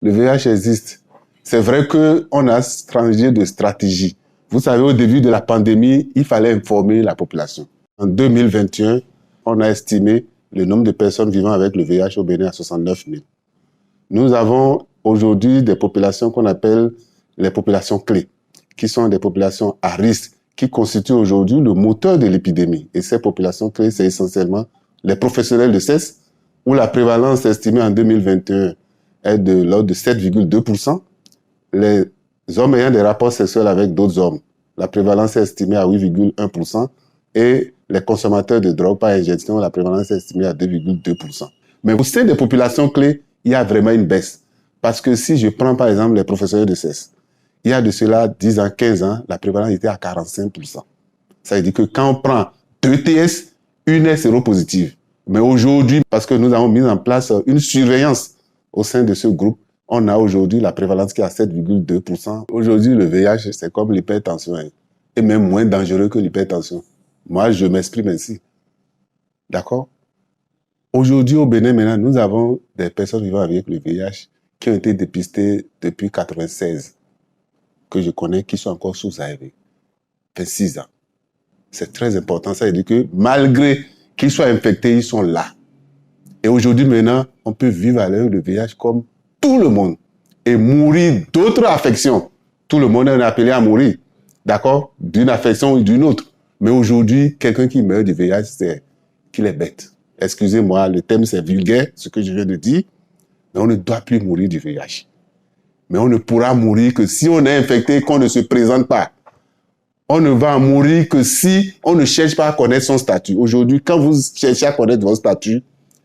le VIH existe. C'est vrai qu'on a changé de stratégie. Vous savez, au début de la pandémie, il fallait informer la population. En 2021, on a estimé le nombre de personnes vivant avec le VIH au Bénin à 69 000. Nous avons aujourd'hui des populations qu'on appelle les populations clés, qui sont des populations à risque, qui constituent aujourd'hui le moteur de l'épidémie. Et ces populations clés, c'est essentiellement les professionnels de sexe, où la prévalence estimée en 2021 est de l'ordre de 7,2%. Les hommes ayant des rapports sexuels avec d'autres hommes, la prévalence est estimée à 8,1%. Et les consommateurs de drogue par injection, la prévalence est estimée à 2,2%. Mais au sein des populations clés, il y a vraiment une baisse. Parce que si je prends par exemple les professionnels de sexe, il y a de cela 10 ans, 15 ans, la prévalence était à 45%. Ça veut dire que quand on prend 2 TS, une est séropositive. Mais aujourd'hui, parce que nous avons mis en place une surveillance au sein de ce groupe, on a aujourd'hui la prévalence qui est à 7,2%. Aujourd'hui, le VIH, c'est comme l'hypertension, et même moins dangereux que l'hypertension. Moi, je m'exprime ainsi. D'accord? Aujourd'hui, au Bénin, maintenant, nous avons des personnes vivant avec le VIH qui ont été dépistées depuis 1996, que je connais, qui sont encore sous ARV. Ça fait 6 ans. C'est très important. Ça veut dire que malgré qu'ils soient infectés, ils sont là. Et aujourd'hui, maintenant, on peut vivre avec le VIH comme tout le monde et mourir d'autres affections. Tout le monde est appelé à mourir, d'accord? D'une affection ou d'une autre. Mais aujourd'hui, quelqu'un qui meurt du VIH, c'est qu'il est bête. Excusez-moi, le thème c'est vulgaire, ce que je viens de dire, mais on ne doit plus mourir du VIH. Mais on ne pourra mourir que si on est infecté et qu'on ne se présente pas. On ne va mourir que si on ne cherche pas à connaître son statut. Aujourd'hui, quand vous cherchez à connaître votre statut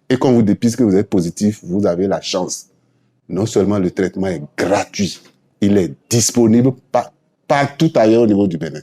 et qu'on vous dépiste que vous êtes positif, vous avez la chance. Non seulement le traitement est gratuit, il est disponible partout ailleurs au niveau du Bénin.